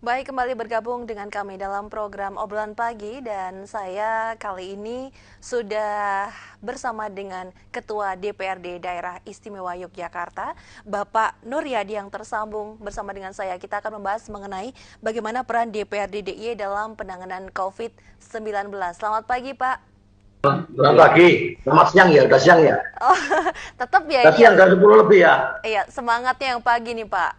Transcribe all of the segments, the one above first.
Baik, kembali bergabung dengan kami dalam program Obrolan Pagi dan saya kali ini sudah bersama dengan Ketua DPRD Daerah Istimewa Yogyakarta, Bapak Nuryadi yang tersambung bersama dengan saya. Kita akan membahas mengenai bagaimana peran DPRD DIY dalam penanganan COVID-19. Selamat pagi, Pak. Selamat pagi. Selamat siang ya, udah siang ya. Oh, tetap ya Udah ini ya. siang, udah 10 lebih ya. Iya, semangatnya yang pagi nih, Pak.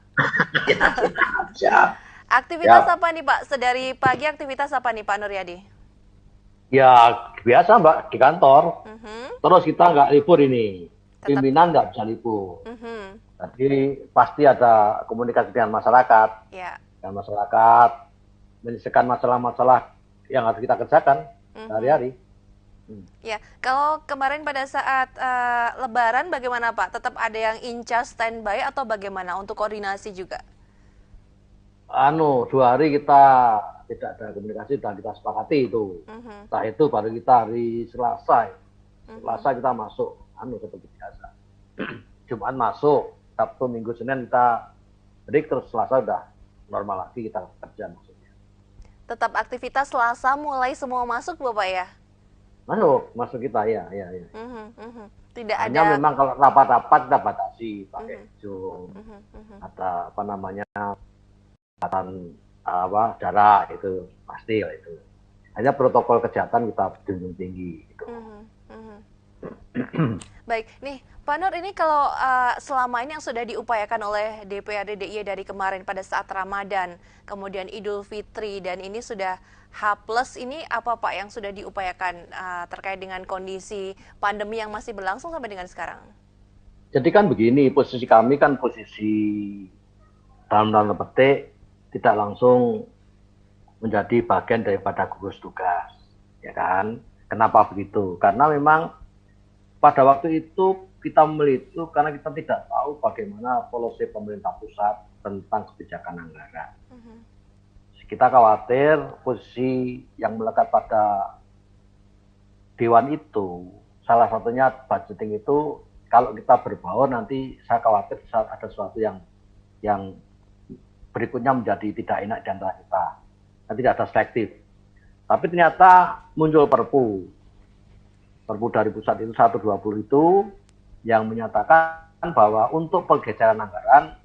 Ya, siap, siap, Aktivitas siap. apa nih, Pak? Sedari pagi aktivitas apa nih, Pak Nuryadi? Ya, biasa Mbak, di kantor. Mhm. Terus kita nggak libur ini. Tetap. Pimpinan nggak bisa libur. Mhm. Jadi pasti ada komunikasi dengan masyarakat. Ya. Dengan masyarakat, menyelesaikan masalah-masalah yang harus kita kerjakan Mhm. sehari-hari. Hmm. Ya, kalau kemarin pada saat Lebaran bagaimana Pak? Tetap ada yang in charge standby atau bagaimana untuk koordinasi juga? 2 hari kita tidak ada komunikasi dan kita sepakati itu. Mhm. Setelah itu baru kita hari Selasa. Mhm. Selasa kita masuk seperti biasa. Jumat masuk, Sabtu, Minggu, Senin kita break, terus Selasa udah normal lagi kita kerja maksudnya. Tetap aktivitas Selasa mulai semua masuk Bapak ya? Masuk kita ya, ya, ya. Mhm. Mhm. Tidak Hanya ada. memang kalau rapat-rapat kita batasi pakai Mhm. Zoom, Mhm. Mhm. ada apa namanya, jarak itu pasti lah itu. Hanya protokol kesehatan kita junjung tinggi gitu. Mhm. Mhm. Baik, nih Pak Nur, ini kalau selama ini yang sudah diupayakan oleh DPRD DIY dari kemarin pada saat Ramadan, kemudian Idul Fitri, dan ini sudah H plus, ini apa Pak yang sudah diupayakan terkait dengan kondisi pandemi yang masih berlangsung sampai dengan sekarang? Jadi kan begini, posisi kami kan posisi dalam tanda petik tidak langsung menjadi bagian daripada gugus tugas, ya kan? Kenapa begitu? Karena memang pada waktu itu kita memilih itu karena kita tidak tahu bagaimana polisi pemerintah pusat tentang kebijakan anggaran. Mhm. Kita khawatir posisi yang melekat pada dewan itu, salah satunya budgeting itu, kalau kita berbaur nanti saya khawatir ada sesuatu yang berikutnya menjadi tidak enak di antara kita. Nanti tidak ada selektif. Tapi ternyata muncul Perpu dari pusat itu 120 itu yang menyatakan bahwa untuk pergeseran anggaran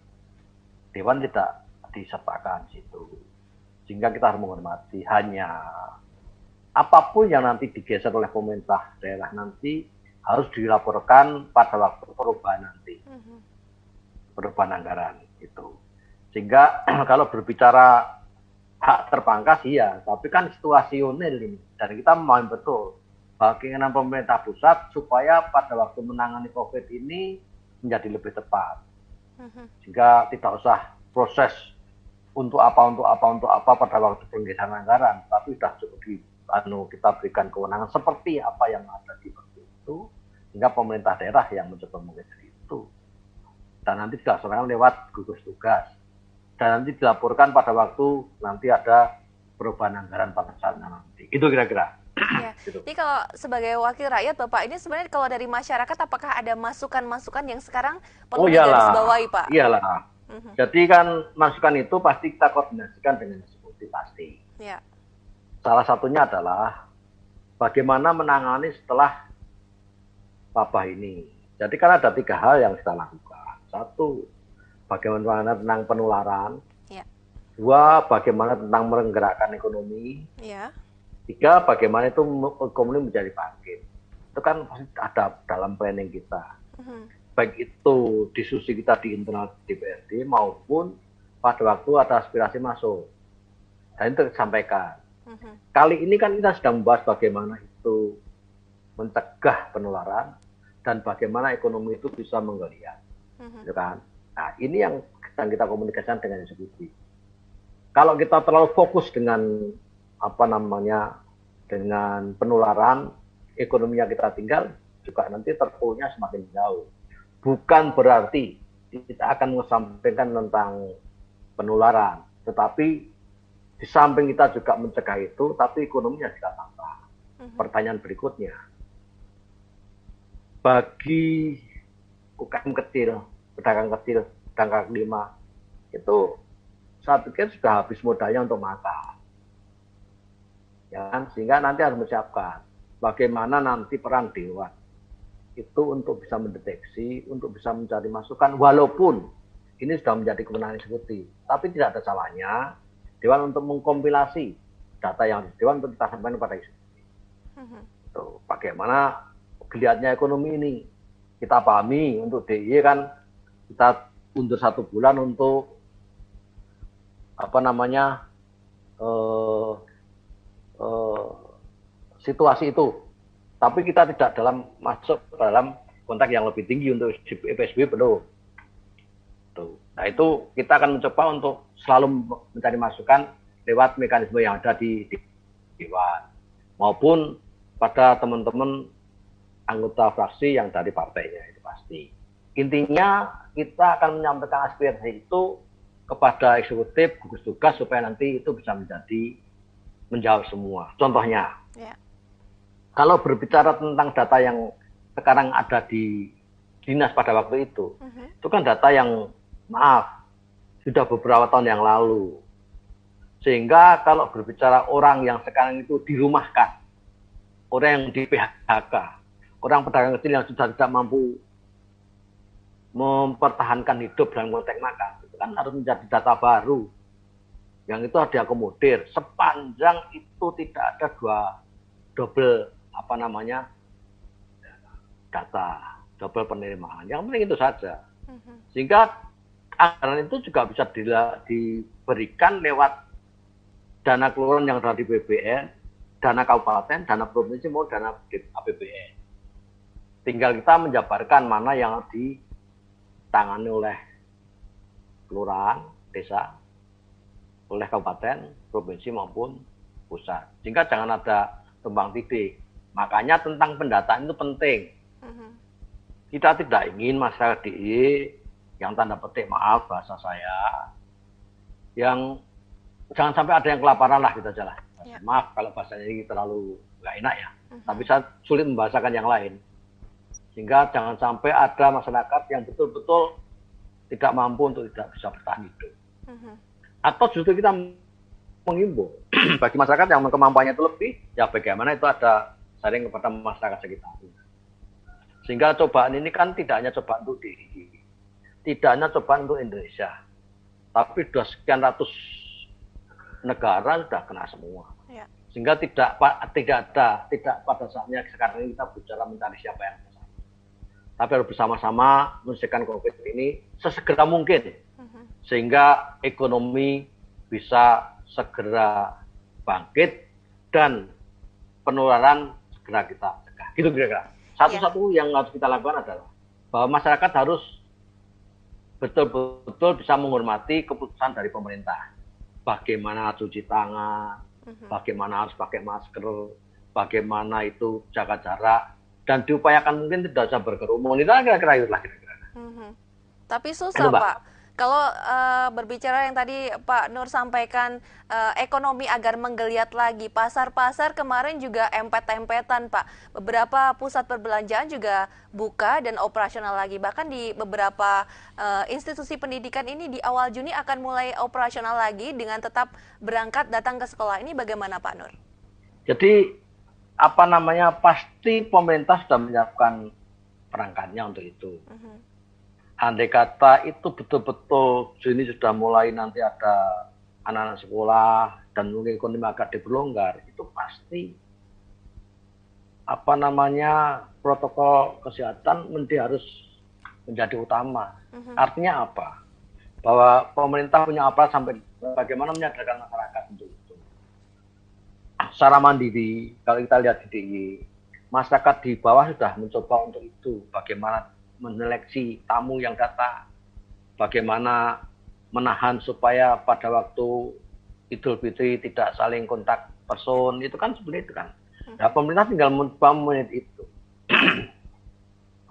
Dewan tidak disertakan situ. Sehingga kita harus menghormati, hanya apapun yang nanti digeser oleh pemerintah daerah nanti harus dilaporkan pada waktu perubahan nanti. Mhm. Perubahan anggaran itu. Sehingga kalau berbicara hak terpangkas iya, tapi kan situasional ini. Dan kita memahami betul bahwa keinginan pemerintah pusat supaya pada waktu menangani COVID ini menjadi lebih tepat. Mhm. Sehingga tidak usah proses untuk apa pada waktu penggeseran anggaran, tapi sudah cukup kita berikan kewenangan seperti apa yang ada di Perpu itu, sehingga pemerintah daerah yang mencoba menggeser itu. Dan nanti dilaksanakan lewat gugus tugas. Dan nanti dilaporkan pada waktu nanti ada perubahan anggaran pada saatnya nanti. Itu kira-kira. Ya, Gitu. ini kalau sebagai wakil rakyat Bapak, ini sebenarnya kalau dari masyarakat apakah ada masukan-masukan yang sekarang Oh perlu iyalah, digarisbawahi Pak? iyalah. Mhm. Jadi kan masukan itu pasti kita koordinasikan dengan eksekutif pasti. Ya. Salah satunya adalah bagaimana menangani setelah wabah ini. Jadi kan ada 3 hal yang kita lakukan. Satu, bagaimana tentang penularan. Ya. 2, bagaimana tentang menggerakkan ekonomi. Ya. 3, bagaimana itu ekonomi menjadi bangkit. Itu kan pasti ada dalam planning kita. Mhm. Baik itu diskusi kita di internal DPRD maupun pada waktu ada aspirasi masuk. Dan itu disampaikan. Mhm. Kali ini kan kita sedang membahas bagaimana itu mencegah penularan dan bagaimana ekonomi itu bisa menggeliat. Mhm. Gitu kan? Nah, ini yang sedang kita komunikasikan dengan eksekutif. Kalau kita terlalu fokus dengan dengan penularan, ekonominya kita tinggal, juga nanti terpuruknya semakin jauh. Bukan berarti kita akan mengesampingkan tentang penularan, tetapi di samping kita juga mencegah itu, tapi ekonominya juga tambah. Mhm. Pertanyaan berikutnya, bagi UKM kecil, pedagang kecil, pedagang kaki lima, itu saya pikir sudah habis modalnya untuk makan. Ya kan? Sehingga nanti harus menyiapkan bagaimana nanti peran dewan itu untuk bisa mendeteksi, untuk bisa mencari masukan, walaupun ini sudah menjadi kewenangan eksekutif. Tapi tidak ada salahnya dewan untuk mengkompilasi data yang dewan untuk kita sampaikan kepada eksekutif. Tuh, bagaimana geliatnya ekonomi ini kita pahami. Untuk DIY kan kita undur 1 bulan untuk situasi itu, tapi kita tidak masuk dalam konteks yang lebih tinggi untuk PSBB penuh. Tuh. Nah itu kita akan mencoba untuk selalu mencari masukan lewat mekanisme yang ada di Dewan maupun pada teman-teman anggota fraksi yang dari partainya, itu pasti. Intinya kita akan menyampaikan aspirasi itu kepada eksekutif, gugus tugas supaya nanti itu bisa menjawab semua. Contohnya, kalau berbicara tentang data yang sekarang ada di dinas pada waktu itu kan data yang maaf sudah beberapa tahun yang lalu. Sehingga kalau berbicara orang yang sekarang itu dirumahkan, orang yang di PHK, orang pedagang kecil yang sudah tidak mampu mempertahankan hidup dalam konteks makan, itu kan harus menjadi data baru yang itu harus diakomodir sepanjang itu tidak ada double data, double penerimaan. Yang penting itu saja. Sehingga anggaran itu juga bisa diberikan lewat dana kelurahan yang ada di BPN, dana kabupaten, dana provinsi maupun dana APBN. Tinggal kita menjabarkan mana yang ditangani oleh kelurahan, desa, oleh kabupaten, provinsi maupun pusat. Sehingga jangan ada tumbang tindih. Makanya tentang pendataan itu penting. Kita tidak ingin masyarakat DIY yang tanda petik, maaf bahasa saya, yang jangan sampai ada yang kelaparan lah gitu aja lah. Maaf kalau bahasanya ini terlalu nggak enak ya. Tapi saya sulit membahasakan yang lain. Sehingga jangan sampai ada masyarakat yang betul-betul tidak mampu untuk tidak bisa bertahan hidup. Atau justru kita mengimbau bagi masyarakat yang kemampuannya itu lebih, ya bagaimana itu ada sharing kepada masyarakat sekitar. Sehingga cobaan ini kan tidak hanya cobaan untuk diri, tidak hanya cobaan untuk Indonesia, tapi sudah sekian ratus negara sudah kena semua. Sehingga tidak pada saatnya sekarang ini kita bicara mencari siapa yang bersama. Tapi harus bersama-sama menyelesaikan COVID ini sesegera mungkin, sehingga ekonomi bisa segera bangkit dan penularan segera kita cegah. Gitu kira-kira. Satu-satu yang harus kita lakukan adalah bahwa masyarakat harus betul-betul bisa menghormati keputusan dari pemerintah. Bagaimana cuci tangan, bagaimana harus pakai masker, bagaimana itu jaga jarak, dan diupayakan mungkin tidak usah berkerumun. Itu kira-kira itulah kira-kira. Tapi susah, Pak. Kalau berbicara yang tadi Pak Nur sampaikan, ekonomi agar menggeliat lagi, pasar-pasar kemarin juga empet-empetan, Pak. Beberapa pusat perbelanjaan juga buka dan operasional lagi. Bahkan di beberapa institusi pendidikan ini di awal Juni akan mulai operasional lagi dengan tetap berangkat datang ke sekolah. Ini bagaimana, Pak Nur? Jadi pasti pemerintah sudah menyiapkan perangkatnya untuk itu. Andai kata itu betul-betul Juni sudah mulai nanti ada anak-anak sekolah dan mungkin ekonomi agak diberlonggar, itu pasti protokol kesehatan harus menjadi utama. Artinya apa? Bahwa pemerintah punya aparat sampai bagaimana menyadarkan masyarakat untuk itu. Secara mandiri, kalau kita lihat di DIY, masyarakat di bawah sudah mencoba untuk itu. Bagaimana menyeleksi tamu yang datang, bagaimana menahan supaya pada waktu Idul Fitri tidak saling kontak person, itu kan sebenarnya itu kan. Nah, pemerintah tinggal mencoba itu.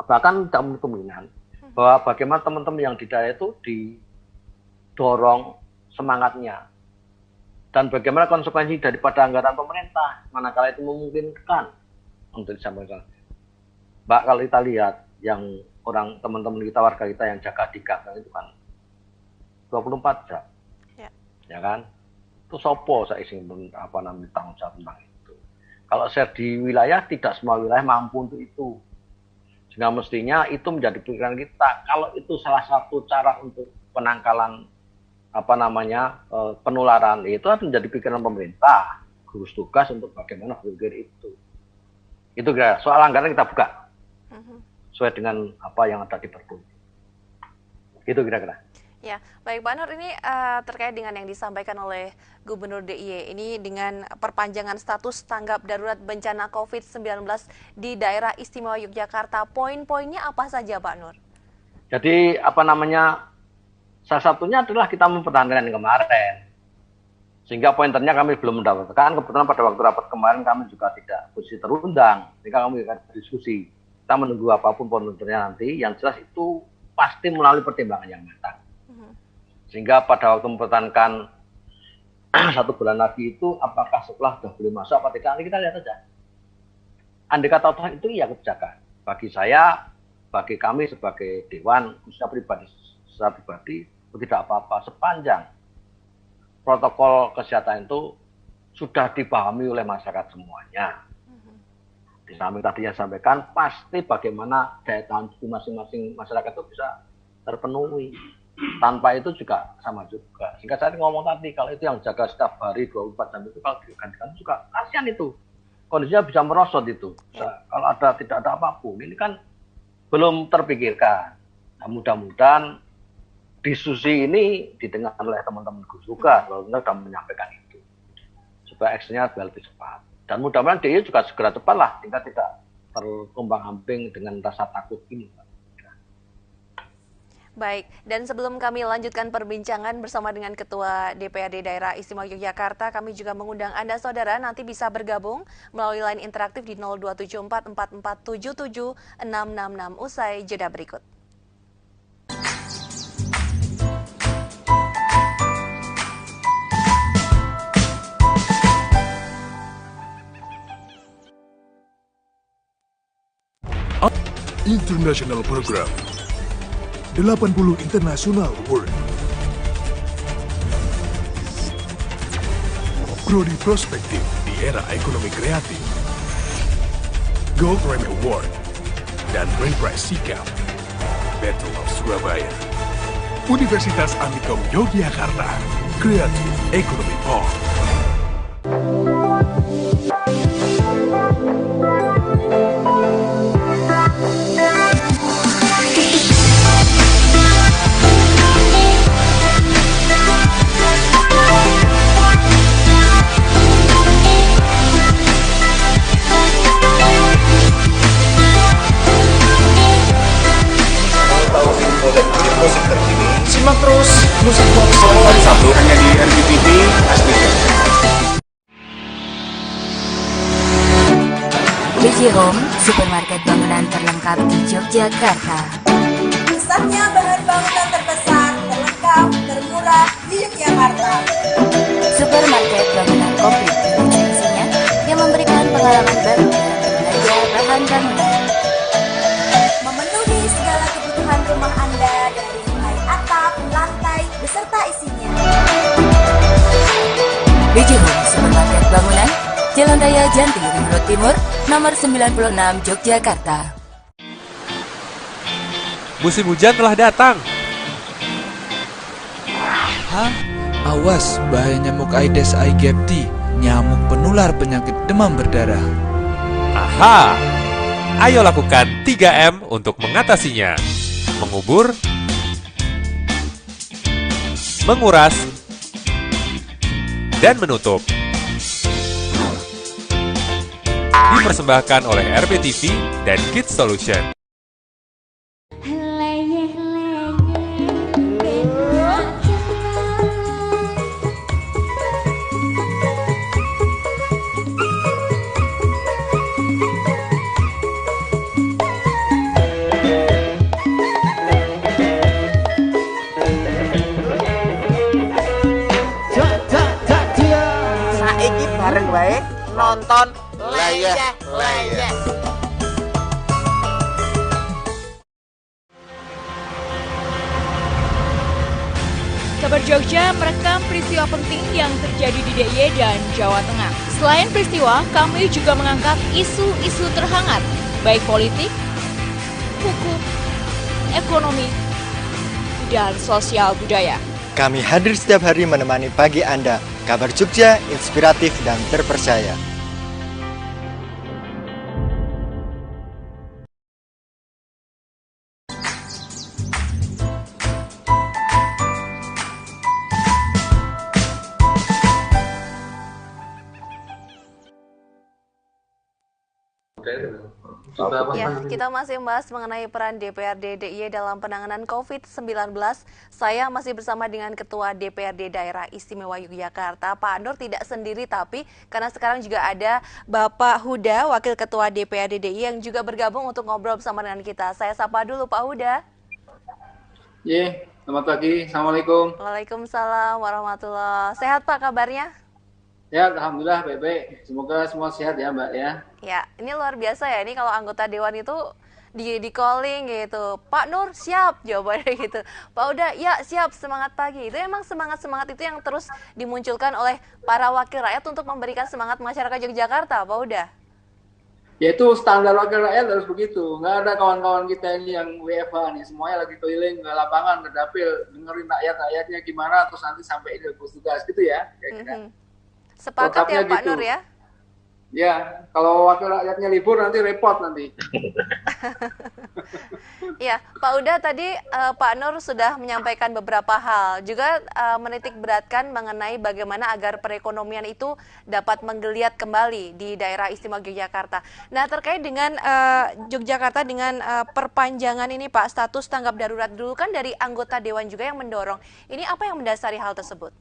Bahkan tidak menutup kemungkinan bahwa bagaimana teman-teman yang di daerah itu didorong semangatnya, dan bagaimana konsekuensi daripada anggaran pemerintah manakala itu memungkinkan untuk disampaikan. Mbak, kalau kita lihat yang teman-teman kita, warga kita yang jaga di gang itu kan 24 jam. ya kan? Itu sopo saya sing tanggung jawab tentang itu. Kalau share di wilayah, tidak semua wilayah mampu untuk itu. Sehingga mestinya itu menjadi pikiran kita. Kalau itu salah satu cara untuk penangkalan penularan, itu harus menjadi pikiran pemerintah, gugus tugas untuk bagaimana berpikir itu. Itu kira soal anggaran kita buka sesuai dengan apa yang ada di Perpu. Itu kira-kira. Ya, baik Pak Nur, ini terkait dengan yang disampaikan oleh Gubernur DIY ini dengan perpanjangan status tanggap darurat bencana COVID-19 di daerah istimewa Yogyakarta. Poin-poinnya apa saja Pak Nur? Jadi salah satunya adalah kita mempertahankan yang kemarin. Sehingga pointernya kami belum mendapatkan. Kebetulan pada waktu rapat kemarin kami juga tidak posisi terundang. Sehingga kami akan diskusi. Kita menunggu apapun pointernya nanti. Yang jelas itu pasti melalui pertimbangan yang matang. Sehingga pada waktu mempertahankan 1 bulan lagi itu, apakah setelah sudah boleh masuk apa tidak, nanti kita lihat saja. Andai kata itu ya kebijakan. Bagi saya, bagi kami sebagai Dewan, khususnya secara pribadi, itu tidak apa-apa. Sepanjang protokol kesehatan itu sudah dipahami oleh masyarakat semuanya. Di samping tadi yang sampaikan, pasti bagaimana daya tahan tubuh masing-masing masyarakat itu bisa terpenuhi. Tanpa itu juga sama juga. Sehingga saya ngomong tadi, kalau itu yang jaga setiap hari 24 jam itu, kalau digantikan juga kasihan itu. Kondisinya bisa merosot itu. Kalau tidak ada apapun, ini kan belum terpikirkan. Nah, mudah-mudahan diskusi ini didengar oleh teman-teman gugus tugas, kalau sudah menyampaikan itu. Supaya actionnya lebih cepat. Dan mudah-mudahan DIY juga segera cepat lah, sehingga tidak tertumbang-ambing dengan rasa takut ini. Baik, dan sebelum kami lanjutkan perbincangan bersama dengan Ketua DPRD Daerah Istimewa Yogyakarta, kami juga mengundang Anda saudara nanti bisa bergabung melalui line interaktif di 02744477666 usai jeda berikut. International Program 80 International Award. Prodi Prospektif di era ekonomi kreatif. Gold Rem Award dan Brain Prize Sikap. Battle of Surabaya. Universitas Amikom Yogyakarta. Creative Economy Park. Musik terkini, simak terus musik pop hari Sabtu hanya di RBTV Asli. BJ Home, supermarket bangunan terlengkap di Yogyakarta. Pusatnya bahan bangunan terbesar, terlengkap, termurah di Yogyakarta. Supermarket bangunan komplit dengan isinya yang memberikan pengalaman baru dalam berbelanja bahan bangunan. Memenuhi segala kebutuhan rumah Anda dari mulai atap, lantai, beserta isinya. BJ Home, supermarket bangunan, Jalan Raya Janti, Ring Road Timur, nomor 96, Yogyakarta. Musim hujan telah datang. Hah? Awas, bahaya nyamuk Aedes aegypti, nyamuk penular penyakit demam berdarah. Aha! Ayo lakukan 3M untuk mengatasinya. Mengubur, menguras, dan menutup. Dipersembahkan oleh RBTV dan Kids Solution. Saiki bareng wae nonton Layah. Kabar Jogja merekam peristiwa penting yang terjadi di DIY dan Jawa Tengah. Selain peristiwa, kami juga mengangkat isu-isu terhangat, baik politik, hukum, ekonomi, dan sosial budaya. Kami hadir setiap hari menemani pagi Anda. Kabar Jogja, inspiratif dan terpercaya. Ya, kita masih membahas mengenai peran DPRD DIY dalam penanganan COVID-19. Saya masih bersama dengan Ketua DPRD Daerah Istimewa Yogyakarta, Pak Nur, tidak sendiri tapi karena sekarang juga ada Bapak Huda, Wakil Ketua DPRD DIY yang juga bergabung untuk ngobrol bersama dengan kita. Saya sapa dulu Pak Huda. Selamat pagi. Assalamualaikum. Waalaikumsalam warahmatullahi. Sehat Pak kabarnya? Ya, alhamdulillah baik-baik. Semoga semua sehat ya, Mbak ya. Ya, ini luar biasa ya. Ini kalau anggota dewan itu di calling gitu. Pak Nur siap jawabannya gitu. Pak Huda, ya siap, semangat pagi. Itu emang semangat itu yang terus dimunculkan oleh para wakil rakyat untuk memberikan semangat masyarakat Yogyakarta, Pak Huda. Ya itu standar wakil rakyat harus begitu. Nggak ada kawan-kawan kita ini yang WFH nih. Semuanya lagi keliling ke lapangan, ke dapil, dengerin rakyatnya gimana, terus nanti sampai ini tugas gitu ya. Kayak Sepakat ya Pak Nur ya? Ya, kalau wakil rakyatnya libur nanti repot nanti. Ya, Pak Huda tadi Pak Nur sudah menyampaikan beberapa hal. Juga menitik beratkan mengenai bagaimana agar perekonomian itu dapat menggeliat kembali di daerah istimewa Yogyakarta. Nah, terkait dengan Yogyakarta dengan perpanjangan ini Pak, status tanggap darurat dulu kan dari anggota Dewan juga yang mendorong. Ini apa yang mendasari hal tersebut?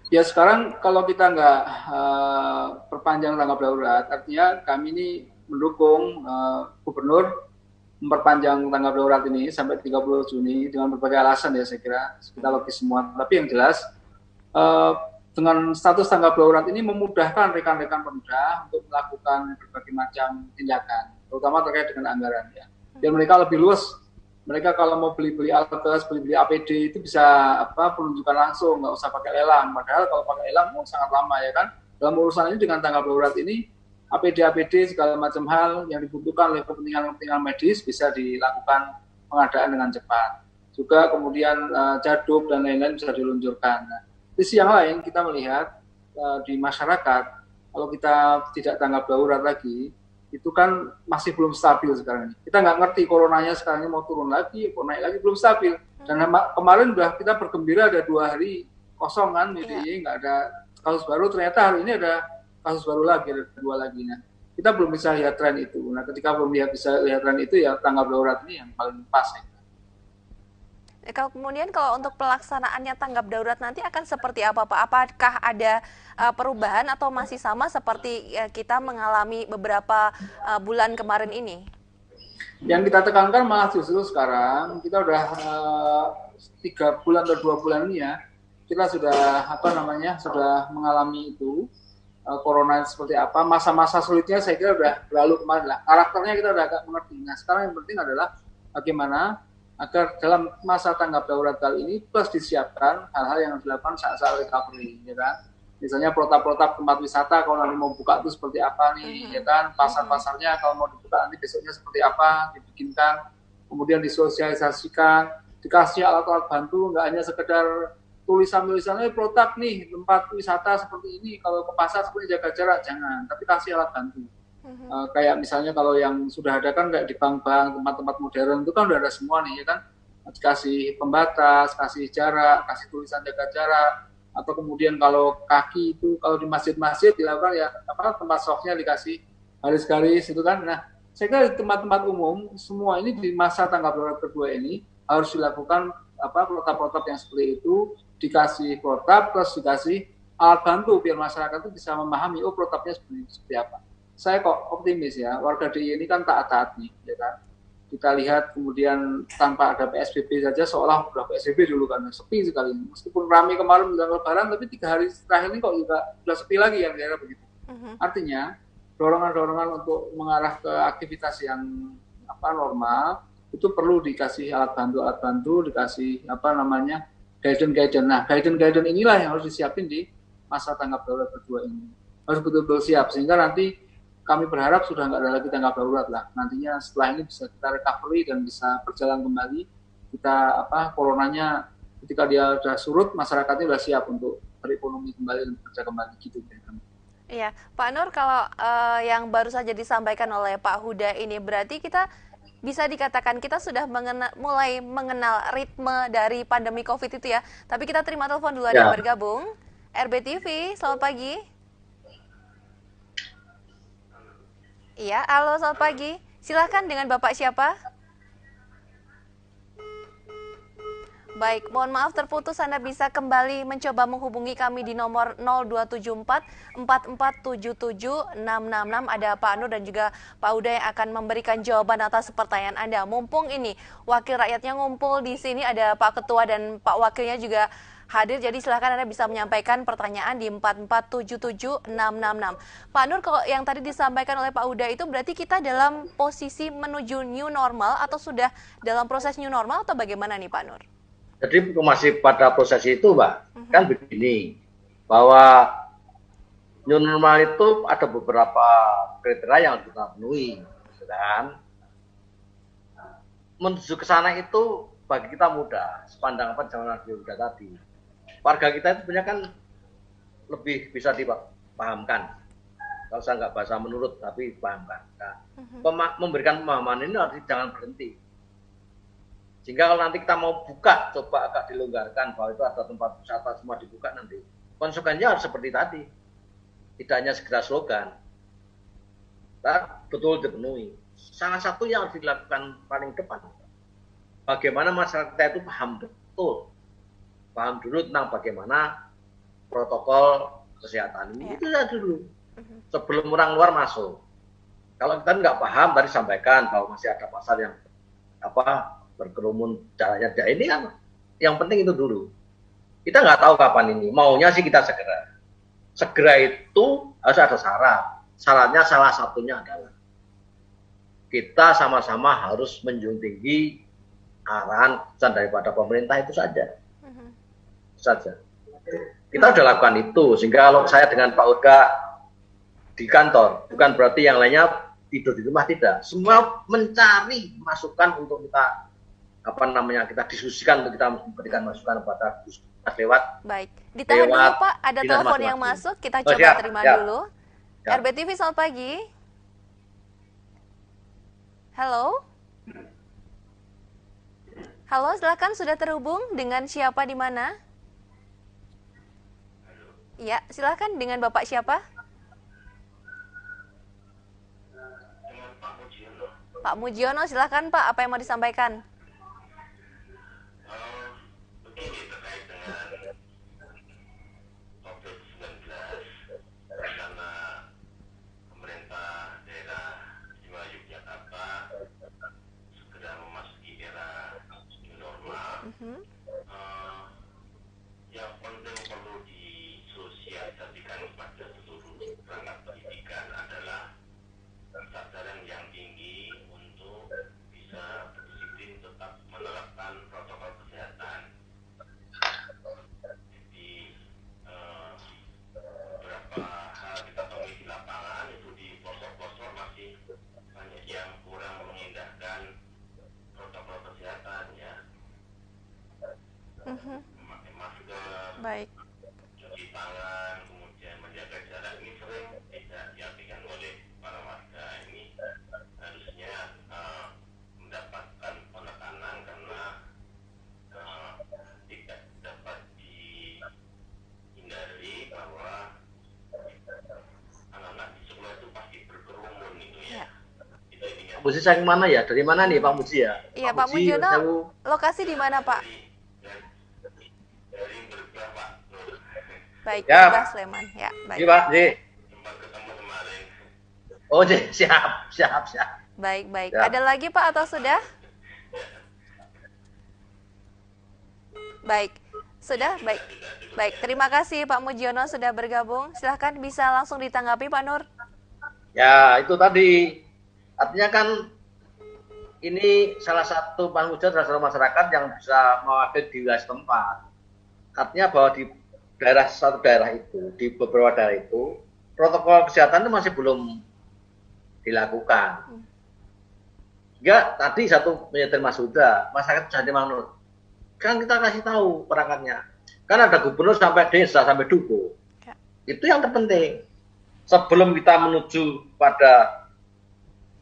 Ya sekarang kalau kita nggak perpanjang tanggap darurat, artinya kami ini mendukung gubernur memperpanjang tanggap darurat ini sampai 30 Juni dengan berbagai alasan ya saya kira, kita logis semua. Tapi yang jelas dengan status tanggap darurat ini memudahkan rekan-rekan Pemda untuk melakukan berbagai macam tindakan, terutama terkait dengan anggaran ya. Dan mereka lebih luas. Mereka kalau mau beli-beli alkes, beli-beli APD itu bisa penunjukan langsung, nggak usah pakai lelang. Padahal kalau pakai lelang sangat lama ya kan. Dalam urusan ini dengan tanggap darurat ini, APD segala macam hal yang dibutuhkan oleh kepentingan medis bisa dilakukan pengadaan dengan cepat. Juga kemudian jaduk dan lain-lain bisa diluncurkan. Nah, di sisi yang lain kita melihat di masyarakat, kalau kita tidak tanggap darurat lagi, itu kan masih belum stabil sekarang ini. Kita nggak ngerti coronanya sekarang ini mau turun lagi, mau naik lagi, belum stabil. Dan kemarin udah kita bergembira ada 2 hari kosong kan, jadi nggak ada kasus baru. Ternyata hari ini ada kasus baru lagi, ada 2 lagi. Nah, kita belum bisa lihat tren itu. Nah, ketika belum bisa lihat tren itu ya tanggap darurat ini yang paling pas. Kemudian kalau untuk pelaksanaannya tanggap darurat nanti akan seperti apa Pak? Apakah ada perubahan atau masih sama seperti kita mengalami beberapa bulan kemarin ini? Yang kita tekankan malah justru sekarang kita udah 3 bulan atau 2 bulan ini ya, kita sudah sudah mengalami itu corona seperti apa, masa-masa sulitnya saya kira udah berlalu kemarin lah. Karakternya kita udah agak mengerti. Nah sekarang yang penting adalah bagaimana agar dalam masa tanggap darurat kali ini plus disiapkan hal-hal yang dilakukan saat recovery, ya kan? Misalnya protap-protap tempat wisata kalau nanti mau buka itu seperti apa nih, ya kan? Pasar-pasarnya kalau mau dibuka nanti besoknya seperti apa, dibikinkan, kemudian disosialisasikan, dikasih alat-alat bantu, nggak hanya sekedar tulisan-tulisannya protap nih tempat wisata seperti ini, kalau ke pasar seperti jaga jarak, jangan, tapi kasih alat bantu. Kayak misalnya kalau yang sudah ada kan kayak di bank-bank, tempat-tempat modern itu kan udah ada semua nih ya kan, dikasih pembatas, kasih jarak, kasih tulisan jaga jarak, atau kemudian kalau kaki itu kalau di masjid-masjid dilakukan ya tempat softnya dikasih garis-garis itu kan. Nah saya kira di tempat-tempat umum semua ini di masa tanggap darurat kedua ini harus dilakukan protap-protap yang seperti itu, dikasih protap plus dikasih alat bantu biar masyarakat itu bisa memahami protapnya seperti apa. Saya kok optimis ya, warga DIY ini kan taat-taat nih, ya kan. Kita lihat kemudian tanpa ada PSBB saja seolah udah PSBB dulu kan, sepi sekali. Meskipun ramai kemarin menjelang Lebaran, tapi 3 hari terakhir ini kok juga udah sepi lagi ya, kira-kira begitu. Artinya dorongan-dorongan untuk mengarah ke aktivitas yang normal itu perlu dikasih alat bantu, dikasih guidance. Nah, guidance inilah yang harus disiapin di masa tanggap darurat kedua ini. Harus betul-betul siap, sehingga nanti kami berharap sudah nggak ada lagi tanggap darurat lah. Nantinya setelah ini bisa kita recovery dan bisa berjalan kembali. Kita coronanya ketika dia sudah surut, masyarakatnya sudah siap untuk berekonomi kembali dan bekerja kembali gitu. Iya, Pak Nur, kalau yang baru saja disampaikan oleh Pak Huda ini berarti kita bisa dikatakan kita sudah mulai mengenal ritme dari pandemi COVID itu ya. Tapi kita terima telepon dulu, ada yang bergabung. RBTV, selamat pagi. Iya, halo, selamat pagi. Silakan, dengan Bapak siapa? Baik, mohon maaf terputus. Anda bisa kembali mencoba menghubungi kami di nomor 0274 4477 666. Ada Pak Nur dan juga Pak Huda yang akan memberikan jawaban atas pertanyaan Anda. Mumpung ini wakil rakyatnya ngumpul di sini, ada Pak Ketua dan Pak Wakilnya juga hadir, jadi silakan Anda bisa menyampaikan pertanyaan di 4477 666. Pak Nur, kalau yang tadi disampaikan oleh Pak Huda itu berarti kita dalam posisi menuju new normal atau sudah dalam proses new normal atau bagaimana nih Pak Nur? Jadi masih pada proses itu, Mbak. Kan begini, bahwa new normal itu ada beberapa kriteria yang kita penuhi, kan? Menuju ke sana itu bagi kita mudah, sepandang apa jangan juga tadi. Warga kita itu sebenarnya kan lebih bisa dipahamkan. Kalau saya nggak bahasa menurut, tapi pahamkan. Nah, memberikan pemahaman ini harus jangan berhenti. Sehingga kalau nanti kita mau buka, coba agak dilonggarkan bahwa itu ada tempat wisata semua dibuka nanti. Konsekuensinya harus seperti tadi. Tidak hanya sekedar slogan. Betul dipenuhi. Salah satu yang harus dilakukan paling depan. Bagaimana masyarakat kita itu paham betul. Paham dulu tentang bagaimana protokol kesehatan ini. Itu saja dulu. Sebelum orang luar masuk. Kalau kita nggak paham, tadi sampaikan bahwa masih ada pasar yang berkerumun caranya ini kan yang penting itu dulu. Kita nggak tahu kapan ini. Maunya sih kita segera. Segera itu harus ada syarat. Syaratnya salah satunya adalah kita sama-sama harus menjunjung tinggi arahan pesan daripada pemerintah itu saja. Saja. Kita sudah lakukan itu sehingga kalau saya dengan Pak Uga di kantor bukan berarti yang lainnya tidur di rumah, tidak. Semua mencari masukan untuk kita kita diskusikan, untuk kita memberikan masukan kepada lewat. Baik, ditahan dulu Pak, ada telepon yang masuk, kita coba terima dulu. RBTV, selamat pagi. Halo. Halo, silakan, sudah terhubung dengan siapa di mana? Ya, silakan, dengan Bapak siapa? Pak Mujiono, silakan Pak, apa yang mau disampaikan? Begini, terkait dengan COVID-19, karena pemerintah daerah istimewa Yogyakarta segera memasuki era new normal, yang penting perlu disosialisasikan kepada seluruh perangkat pendidikan adalah kesadaran yang tinggi untuk bisa berdisiplin tetap menerapkan protokol kesehatan. Jadi beberapa hal kita temui di lapangan itu di pelosok-pelosok masih banyak yang kurang mengindahkan protokol kesehatan ya. Memakai masker, baik, cuci tangan, kemudian menjaga jarak, ini sering tidak diabaikan oleh para warga. Ini harusnya mendapatkan penekanan karena tidak dapat dihindari bahwa anak-anak di sekolah itu pasti berkerumun itu ya. Pak Muji saya kemana ya? Dari mana nih Pak Muji ya? Iya Pak Mujiono, lokasi di mana Pak? Dari Brebes Pak. Baik, ya. Sleman. Ya, baik. Iya Pak, Sempat ketemu kemarin. Oh, siap. Baik. Ya. Ada lagi Pak atau sudah? Baik, sudah? Baik, terima kasih Pak Mujiono sudah bergabung. Silahkan bisa langsung ditanggapi Pak Nur. Ya, itu tadi. Artinya kan ini salah satu Pak Mujiono adalah masyarakat yang bisa mewakili di wilayah setempat. artinya bahwa di satu daerah itu, di beberapa daerah itu, protokol kesehatan itu masih belum dilakukan. Ya, tadi satu menyetir Mas Huda, masyarakat jadi manut. Kan kita kasih tahu perangkatnya. Kan ada gubernur sampai desa, sampai duku. Itu yang terpenting. Sebelum kita menuju pada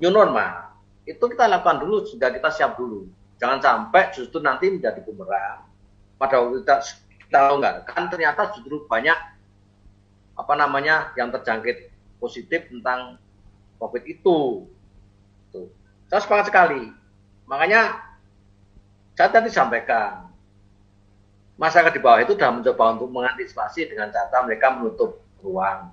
new normal, itu kita lakukan dulu, sudah kita siap dulu. Jangan sampai justru nanti menjadi bumerang. Pada waktu kita tahu nggak, kan ternyata justru banyak yang terjangkit positif tentang COVID itu. Tuh. Saya sepakat sekali. Makanya saya tadi sampaikan, masyarakat di bawah itu sudah mencoba untuk mengantisipasi dengan cara mereka menutup ruang.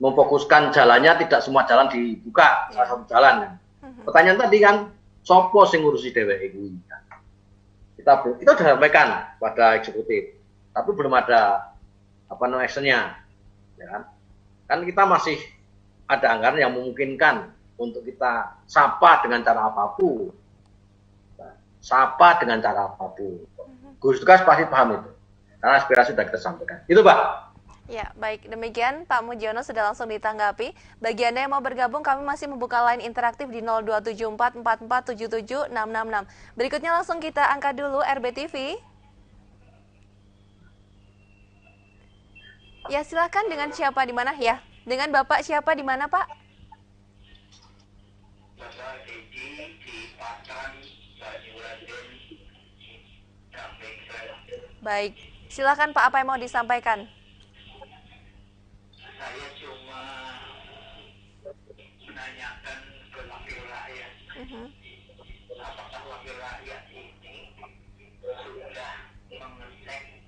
Memfokuskan jalannya, tidak semua jalan dibuka, salah satu jalan. Pertanyaan tadi kan, sopo sing ngurusi dheweke kuwi. Kita sudah sampaikan pada eksekutif, tapi belum ada actionnya, ya kan? Kan kita masih ada anggaran yang memungkinkan untuk kita sapa dengan cara apapun, Gugus Tugas pasti paham itu, karena aspirasi sudah kita sampaikan. Itu Pak. Ya, baik. Demikian Pak Mujiono sudah langsung ditanggapi. Bagi Anda yang mau bergabung, kami masih membuka line interaktif di 027444776666. Berikutnya langsung kita angkat dulu RBTV. Ya, silakan dengan siapa di mana? Ya, dengan Bapak siapa di mana, Pak? Baik, silakan Pak, apa yang mau disampaikan? Saya cuma menanyakan ke wakil rakyat, apakah wakil rakyat ini sudah mengecek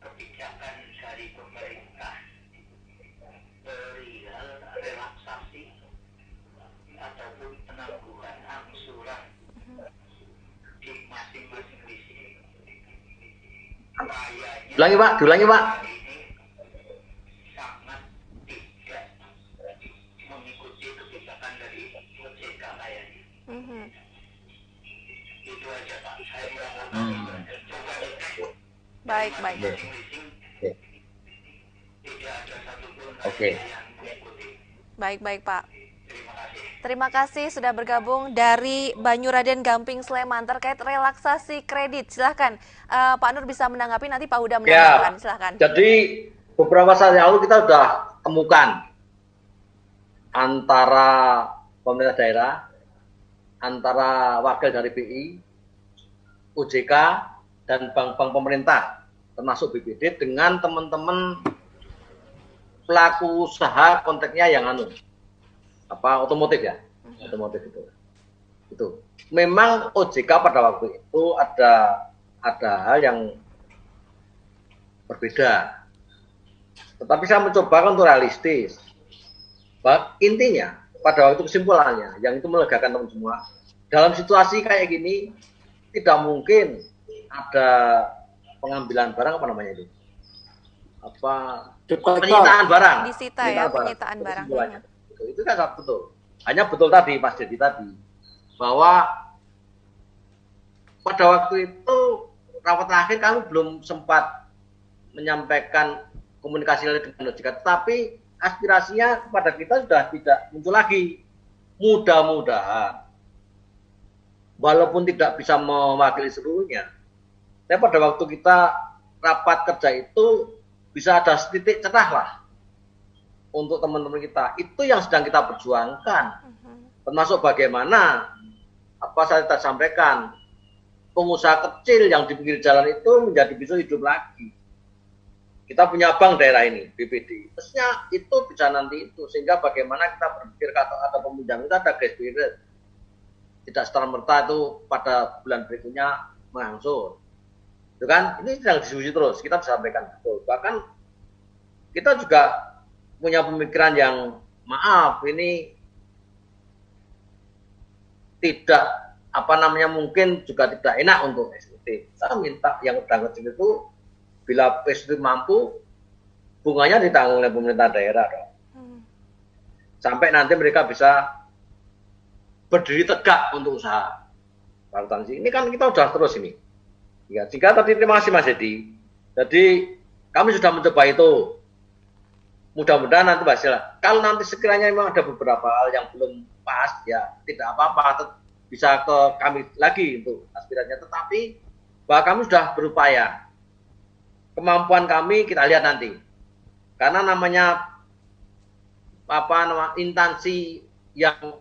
kebijakan dari pemerintah perihal relaksasi ataupun penangguhan angsuran di masing-masing listrik. Diulangi Pak. Baik. Oke. Baik Pak. Terima kasih sudah bergabung dari Banyuraden Gamping Sleman terkait relaksasi kredit. Silahkan Pak Nur bisa menanggapi, nanti Pak Huda menanggapi. Silahkan. Jadi beberapa saat yang lalu kita sudah temukan antara pemerintah daerah, antara wakil dari BI, OJK, dan bank-bank pemerintah, termasuk BPD, dengan teman-teman pelaku usaha konteksnya yang otomotif ya, otomotif itu. Memang OJK pada waktu itu ada hal yang berbeda. Tetapi saya mencoba untuk realistis. Intinya pada waktu kesimpulannya, yang itu melegakan teman semua. Dalam situasi kayak gini, tidak mungkin ada pengambilan barang penyitaan barang. Disita ya, penyitaan barang. Itu kan betul. Hanya betul tadi Mas Dedi tadi, bahwa pada waktu itu rapat terakhir kami belum sempat menyampaikan komunikasi dengan OJK, tapi aspirasinya kepada kita sudah tidak muncul lagi. Mudah-mudahan, walaupun tidak bisa mewakili seluruhnya, tapi pada waktu kita rapat kerja itu bisa ada titik cerah lah untuk teman-teman kita. Itu yang sedang kita perjuangkan. Termasuk bagaimana saya sampaikan, pengusaha kecil yang di pinggir jalan itu menjadi bisa hidup lagi. Kita punya bank daerah ini, BPD. Terusnya itu bisa nanti itu. Sehingga bagaimana kita berpikir ada peminjam itu ada grace period. Tidak seterah-merta itu pada bulan berikutnya mengangsur. Itu kan, ini sedang diskusi terus. Kita sampaikan betul. Bahkan kita juga punya pemikiran yang ini tidak mungkin juga tidak enak untuk eksekutif. Saya minta yang udah kecil itu, bila eksekutif mampu, bunganya ditanggung oleh pemerintah daerah dong. Sampai nanti mereka bisa berdiri tegak untuk usaha. Ini kan kita udah terus ini. Ya, sehingga tadi terima kasih Mas Edi. Jadi kami sudah mencoba itu. Mudah-mudahan nanti hasilnya. Kalau nanti sekiranya memang ada beberapa hal yang belum pas, ya tidak apa-apa, bisa ke kami lagi untuk aspirasinya. Tetapi bahwa kami sudah berupaya. Kemampuan kami kita lihat nanti. Karena namanya instansi yang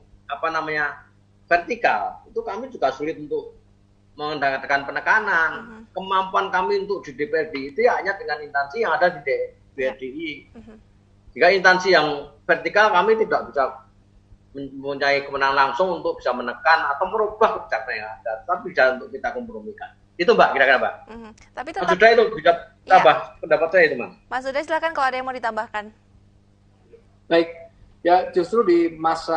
vertikal, itu kami juga sulit untuk mengendalikan penekanan. Kemampuan kami untuk di DPRD itu ya hanya dengan instansi yang ada di DPRDI. Jika instansi yang vertikal kami tidak bisa mempunyai kemenangan langsung untuk bisa menekan atau merubah kebijakan yang ada, tapi bisa untuk kita kompromikan. Itu Mbak, kira-kira Mbak. Tapi tetap sudah itu bisa tambah pendapat saya itu Mas. Mas Huda silakan kalau ada yang mau ditambahkan. Baik, ya justru di masa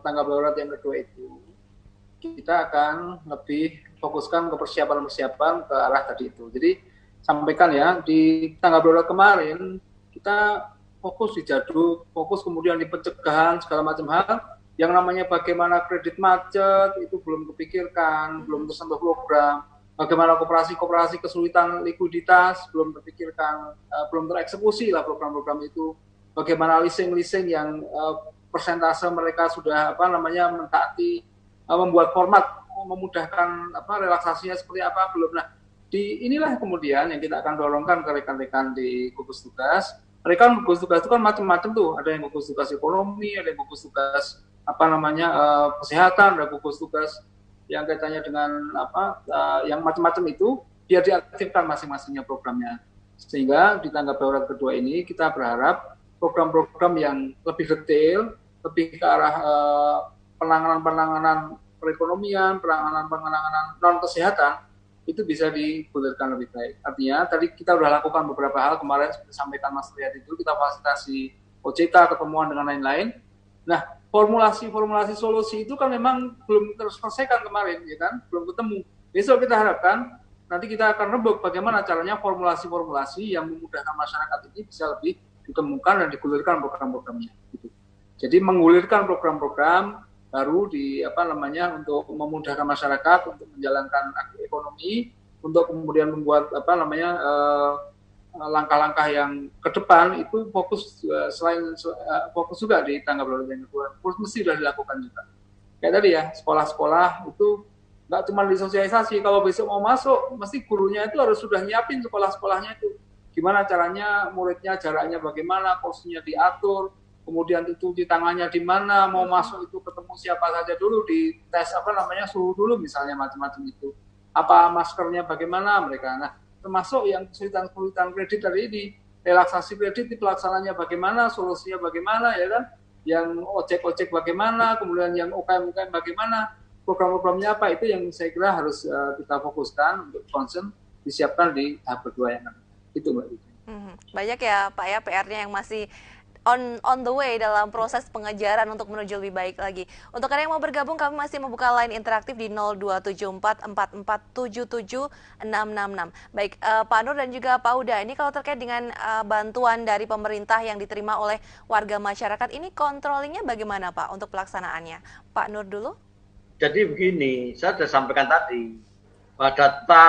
tanggap darurat yang kedua itu kita akan lebih fokuskan ke persiapan-persiapan ke arah tadi itu. Jadi sampaikan ya, di tanggap darurat kemarin kita fokus di jaduk, fokus kemudian di pencegahan segala macam hal. Yang namanya bagaimana kredit macet itu belum kepikirkan, belum tersentuh program. Bagaimana koperasi kesulitan likuiditas belum terpikirkan, belum tereksekusi lah program-program itu. Bagaimana leasing yang persentase mereka sudah mentaati, membuat format memudahkan relaksasinya seperti apa belum. Nah, inilah kemudian yang kita akan dorongkan ke rekan-rekan di gugus tugas. Rekan gugus tugas itu kan macam-macam tuh, ada yang gugus tugas ekonomi, ada yang gugus tugas kesehatan, ada gugus tugas yang kaitannya dengan yang macam-macam itu, biar diaktifkan masing-masingnya programnya. Sehingga di tanggap darurat kedua ini kita berharap program-program yang lebih detail, lebih ke arah penanganan perekonomian, penanganan non-kesehatan, itu bisa digulirkan lebih baik. Artinya, tadi kita sudah lakukan beberapa hal kemarin, seperti sampaikan Mas Riyad itu, kita fasilitasi OJK, ketemuan dengan lain-lain. Nah, formulasi solusi itu kan memang belum terselesaikan kemarin, ya kan? Belum ketemu. Besok kita harapkan, nanti kita akan rembuk bagaimana caranya formulasi-formulasi yang memudahkan masyarakat ini bisa lebih ditemukan dan digulirkan program-programnya. Gitu. Jadi menggulirkan program-program baru untuk memudahkan masyarakat untuk menjalankan ekonomi, untuk kemudian membuat langkah-langkah yang ke depan itu fokus fokus juga di tanggap darurat yang kedua. Mesti sudah dilakukan juga. Kayak tadi ya, sekolah-sekolah itu nggak cuma disosialisasi. Kalau besok mau masuk, mesti gurunya itu harus sudah nyiapin sekolah-sekolahnya itu. Gimana caranya, muridnya jaraknya bagaimana, posisinya diatur, kemudian itu cuci tangannya di mana, mau masuk itu ketemu siapa saja dulu, di tes suhu dulu misalnya, macam-macam itu. Apa maskernya bagaimana mereka. Nah, termasuk yang kesulitan kredit tadi ini, relaksasi kredit pelaksananya bagaimana, solusinya bagaimana, ya kan? Yang ojek bagaimana, kemudian yang UKM bagaimana, program-programnya apa, itu yang saya kira harus kita fokuskan untuk concern disiapkan di tahap kedua yang akan. Itu Mbak. Banyak ya Pak ya PR-nya yang masih on the way dalam proses pengejaran untuk menuju lebih baik lagi. Untuk Anda yang mau bergabung, kami masih membuka line interaktif di 02744477666. Baik, Pak Nur dan juga Pak Huda, ini kalau terkait dengan bantuan dari pemerintah yang diterima oleh warga masyarakat, ini controllingnya bagaimana Pak untuk pelaksanaannya? Pak Nur dulu. Jadi begini, saya sudah sampaikan tadi, bahwa data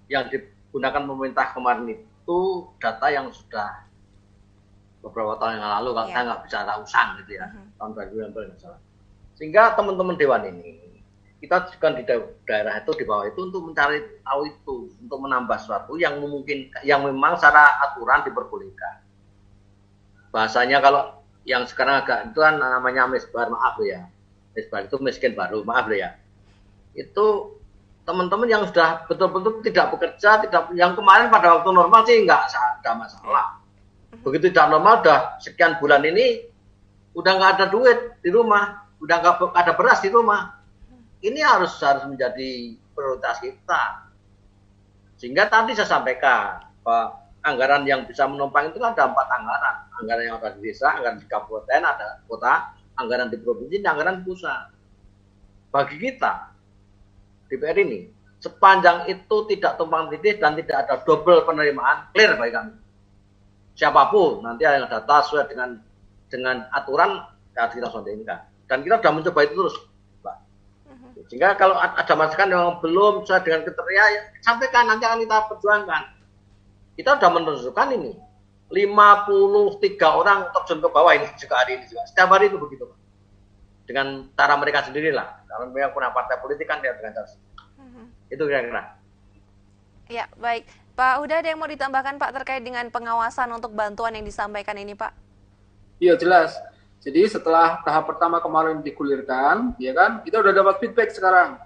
yang digunakan pemerintah kemarin itu data yang sudah beberapa tahun yang lalu, kalau saya nggak bicara usang gitu ya, tahun 2019 salah. Sehingga teman-teman Dewan ini, kita juga di daerah itu, di bawah itu untuk mencari tahu itu, untuk menambah sesuatu yang memang secara aturan diperbolehkan. Bahasanya kalau yang sekarang agak itu kan namanya misbar, maaf ya. Misbar itu miskin baru, maaf ya. Itu teman-teman yang sudah betul-betul tidak bekerja, yang kemarin pada waktu normal sih nggak ada masalah. Begitu tidak normal, udah sekian bulan ini udah nggak ada duit di rumah, udah nggak ada beras di rumah. Ini harus menjadi prioritas kita. Sehingga tadi saya sampaikan bahwa anggaran yang bisa menopang itu ada 4 anggaran. Anggaran yang ada di desa, anggaran di kabupaten, ada kota, anggaran di provinsi, dan anggaran di pusat. Bagi kita, DPR ini, sepanjang itu tidak tumpang tindih dan tidak ada double penerimaan, clear bagi kami. Siapapun nanti ada yang data sesuai dengan aturan, ya kita sondingkan. Dan kita sudah mencoba itu terus, Mbak. Sehingga kalau ada masukan yang belum sesuai dengan kriteria, ya, sampaikan, nanti akan kita perjuangkan. Kita sudah menentukan ini 53 orang terjun ke bawah ini juga hari ini juga. Setiap hari itu begitu, Pak. Dengan cara mereka sendirilah. Kalau mereka punya partai politik kan dia dengan cara itu kira-kira. Ya, baik. Pak Huda, ada yang mau ditambahkan Pak terkait dengan pengawasan untuk bantuan yang disampaikan ini, Pak? Iya, jelas. Jadi setelah tahap pertama kemarin digulirkan, ya kan, kita udah dapat feedback sekarang.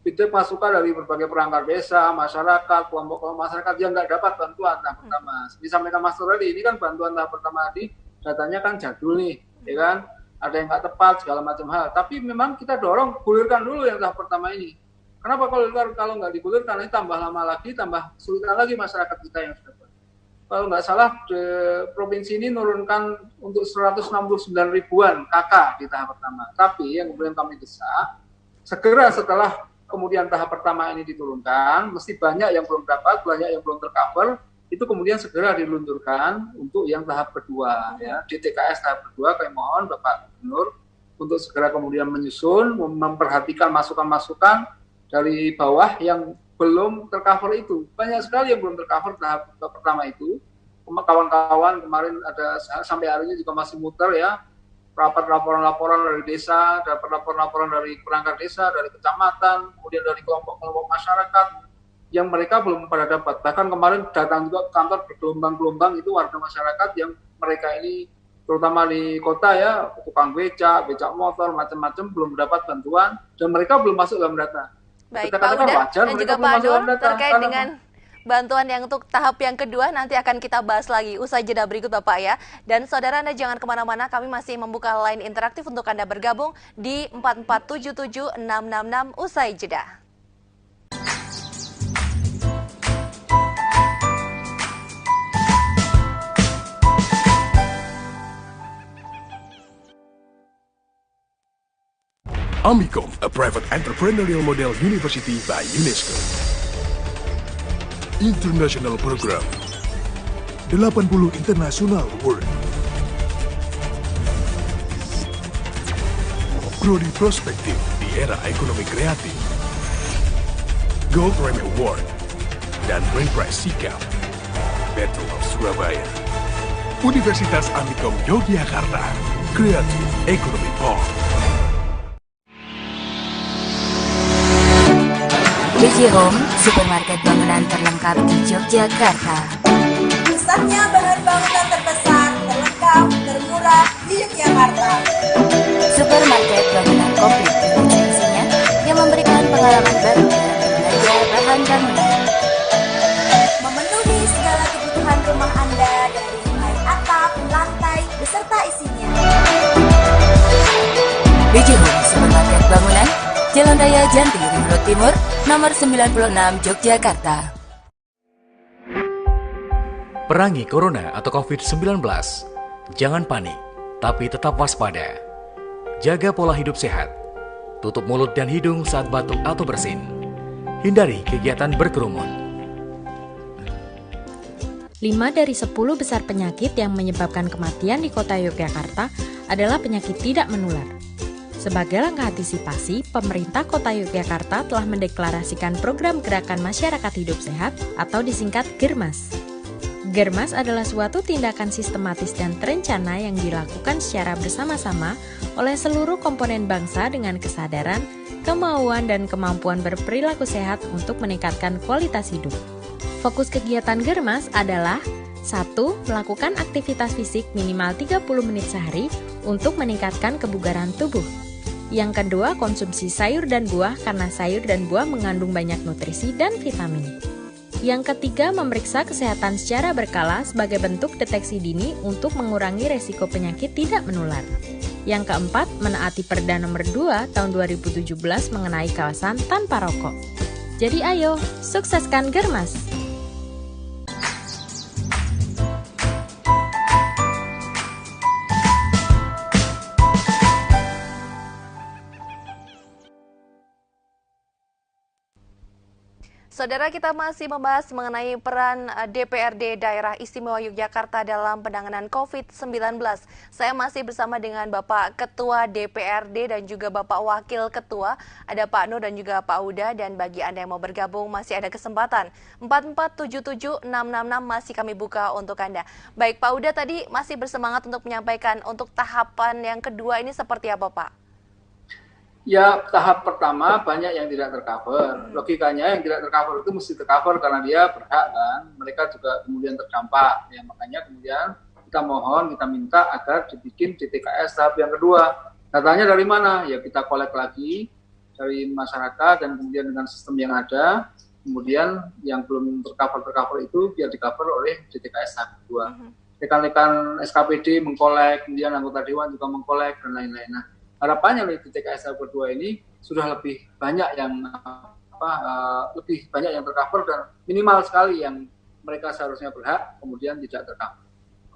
Feedback masukan dari berbagai perangkat desa, masyarakat, kelompok masyarakat yang nggak dapat bantuan tahap pertama. Disampaikan Mas Nuradi, ini kan bantuan tahap pertama tadi, datanya kan jadul nih, ya kan, ada yang nggak tepat, segala macam hal. Tapi memang kita dorong, gulirkan dulu yang tahap pertama ini. Kenapa kalau nggak digulirkan, ini tambah lama lagi, tambah sulitan lagi masyarakat kita yang sudah. Kalau nggak salah, provinsi ini nurunkan untuk 169 ribuan KK di tahap pertama. Tapi yang kemudian kami desak, segera setelah kemudian tahap pertama ini diturunkan, mesti banyak yang belum dapat, banyak yang belum tercover, itu kemudian segera dilunturkan untuk yang tahap kedua. Ya. DTKS tahap kedua, kami mohon Bapak Gubernur untuk segera kemudian menyusun, memperhatikan masukan-masukan dari bawah yang belum tercover itu. Banyak sekali yang belum tercover tahap pertama itu. Kawan-kawan kemarin ada sampai hari ini juga masih muter ya. Rapat laporan-laporan dari desa, dapat laporan-laporan dari perangkat desa, dari kecamatan, kemudian dari kelompok-kelompok masyarakat yang mereka belum pada dapat. Bahkan kemarin datang juga ke kantor bergelombang-gelombang itu warga masyarakat yang mereka ini terutama di kota ya, tukang becak motor, macam-macam belum dapat bantuan dan mereka belum masuk dalam data. Baik, Pak Huda dan juga Pak Nur terkait dengan bantuan yang untuk tahap yang kedua nanti akan kita bahas lagi usai jeda berikut Bapak ya. Dan saudara Anda jangan kemana-mana, kami masih membuka line interaktif untuk Anda bergabung di 4477666 usai jeda. Amicom, a private entrepreneurial model university by UNESCO. International Program 80 International Award. Prodi Prospektif di era ekonomi kreatif. Gold Remy Award dan Brain Prize Sikap. Battle of Surabaya. Universitas Amicom Yogyakarta. Creative Economy Park. BJ Home, supermarket bangunan terlengkap di Yogyakarta. Pusatnya bahan bangunan terbesar, terlengkap, termurah di Yogyakarta. Supermarket bangunan komplit dengan isinya yang memberikan pengalaman baru dalam berbelanja bahan bangunan. Memenuhi segala kebutuhan rumah Anda dari mulai atap, lantai, beserta isinya. BJ Home, supermarket bangunan, Jalan Raya Janti, Ring Road Timur, nomor 96, Yogyakarta. Perangi Corona atau COVID-19. Jangan panik, tapi tetap waspada. Jaga pola hidup sehat. Tutup mulut dan hidung saat batuk atau bersin. Hindari kegiatan berkerumun. 5 dari 10 besar penyakit yang menyebabkan kematian di kota Yogyakarta adalah penyakit tidak menular. Sebagai langkah antisipasi, pemerintah Kota Yogyakarta telah mendeklarasikan program Gerakan Masyarakat Hidup Sehat atau disingkat GERMAS. GERMAS adalah suatu tindakan sistematis dan terencana yang dilakukan secara bersama-sama oleh seluruh komponen bangsa dengan kesadaran, kemauan, dan kemampuan berperilaku sehat untuk meningkatkan kualitas hidup. Fokus kegiatan GERMAS adalah 1. Melakukan aktivitas fisik minimal 30 menit sehari untuk meningkatkan kebugaran tubuh. Yang kedua, konsumsi sayur dan buah karena sayur dan buah mengandung banyak nutrisi dan vitamin. Yang ketiga, memeriksa kesehatan secara berkala sebagai bentuk deteksi dini untuk mengurangi resiko penyakit tidak menular. Yang keempat, menaati Perda nomor 2 tahun 2017 mengenai kawasan tanpa rokok. Jadi ayo, sukseskan GERMAS! Saudara, kita masih membahas mengenai peran DPRD Daerah Istimewa Yogyakarta dalam penanganan COVID-19. Saya masih bersama dengan Bapak Ketua DPRD dan juga Bapak Wakil Ketua. Ada Pak Nur dan juga Pak Uda, dan bagi Anda yang mau bergabung masih ada kesempatan. 4477666 masih kami buka untuk Anda. Baik, Pak Uda tadi masih bersemangat untuk menyampaikan untuk tahapan yang kedua ini seperti apa, Pak? Ya, tahap pertama banyak yang tidak tercover. Logikanya yang tidak tercover itu mesti tercover karena dia berhak kan. Mereka juga kemudian terdampak. Ya, makanya kemudian kita mohon, kita minta agar dibikin DTKS tahap yang kedua. Datanya dari mana? Ya kita kolek lagi dari masyarakat dan kemudian dengan sistem yang ada. Kemudian yang belum tercover itu biar di-cover oleh DTKS tahap kedua. Rekan-rekan SKPD mengkolek, kemudian anggota Dewan juga mengkolek dan lain-lain. Nah, harapannya oleh DTKS tahap kedua ini sudah lebih banyak yang tercover dan minimal sekali yang mereka seharusnya berhak kemudian tidak tercover.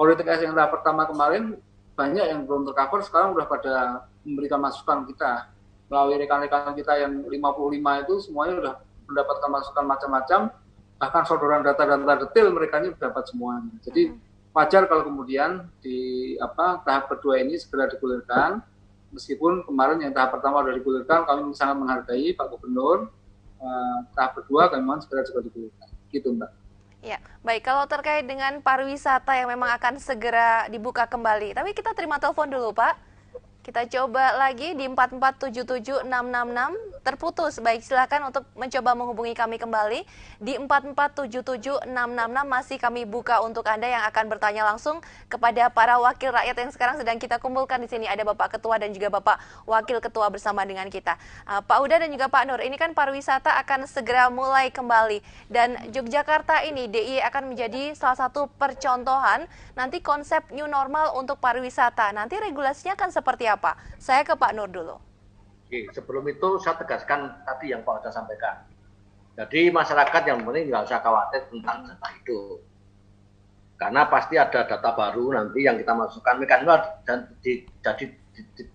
Kalau DTKS yang tahap pertama kemarin banyak yang belum tercover, sekarang sudah pada memberikan masukan kita melalui rekan-rekan kita yang 55 itu semuanya sudah mendapatkan masukan macam-macam, bahkan sodoran data-data detail mereka ini dapat semuanya. Jadi wajar kalau kemudian di tahap kedua ini segera digulirkan. Meskipun kemarin yang tahap pertama sudah digulirkan, kami sangat menghargai Pak Gubernur. Tahap kedua kami mohon segera juga digulirkan. Gitu, Mbak. Ya, baik. Kalau terkait dengan pariwisata yang memang akan segera dibuka kembali. Tapi kita terima telepon dulu, Pak. Kita coba lagi di 4477666. Terputus. Baik, silakan untuk mencoba menghubungi kami kembali. Di 4477666 masih kami buka untuk Anda yang akan bertanya langsung kepada para wakil rakyat yang sekarang sedang kita kumpulkan di sini. Ada Bapak Ketua dan juga Bapak Wakil Ketua bersama dengan kita. Pak Uda dan juga Pak Nur, ini kan pariwisata akan segera mulai kembali. Dan Yogyakarta ini, DIY akan menjadi salah satu percontohan nanti konsep new normal untuk pariwisata. Nanti regulasinya akan seperti apa? Saya ke Pak Nur dulu. Oke, sebelum itu saya tegaskan tadi yang Pak Uda sampaikan. Jadi masyarakat yang penting nggak usah khawatir tentang data itu. Karena pasti ada data baru nanti yang kita masukkan mekanisme dan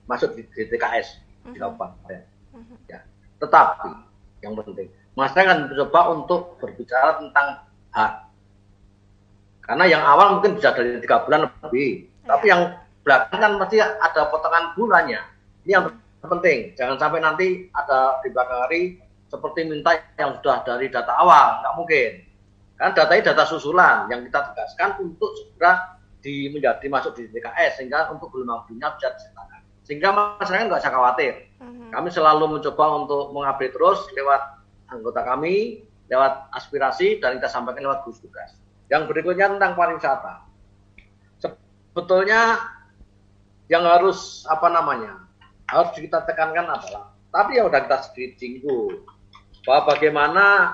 masuk di DTKS di kabupaten. Ya. Tetapi yang penting masyarakat mencoba untuk berbicara tentang hak. Karena yang awal mungkin bisa dari 3 bulan lebih, tapi yang belakang kan pasti ada potongan bulannya. Ini yang penting, jangan sampai nanti ada di belakang hari seperti minta yang sudah dari data awal, nggak mungkin. Karena data ini data susulan yang kita tegaskan untuk segera menjadi masuk di DTKS sehingga untuk gelombang-gelombangnya bisa disertakan. Sehingga masyarakat nggak usah khawatir. Kami selalu mencoba untuk mengupdate terus lewat anggota kami, lewat aspirasi dan kita sampaikan lewat gugus tugas. Yang berikutnya tentang pariwisata. Sebetulnya yang harus harus kita tekankan adalah, tapi yang sudah kita singgung bahwa bagaimana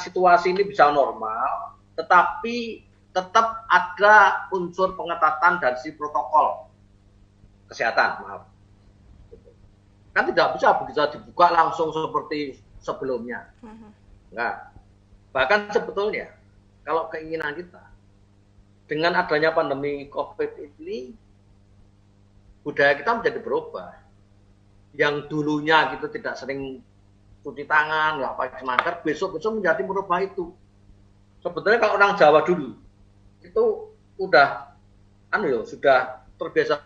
situasi ini bisa normal, tetapi tetap ada unsur pengetatan dari si protokol kesehatan, kan tidak bisa dibuka langsung seperti sebelumnya. Enggak. Bahkan sebetulnya kalau keinginan kita dengan adanya pandemi COVID ini, budaya kita menjadi berubah. Yang dulunya gitu tidak sering cuci tangan, nggak pakai masker, besok-besok menjadi merubah itu. Sebetulnya kalau orang Jawa dulu itu sudah terbiasa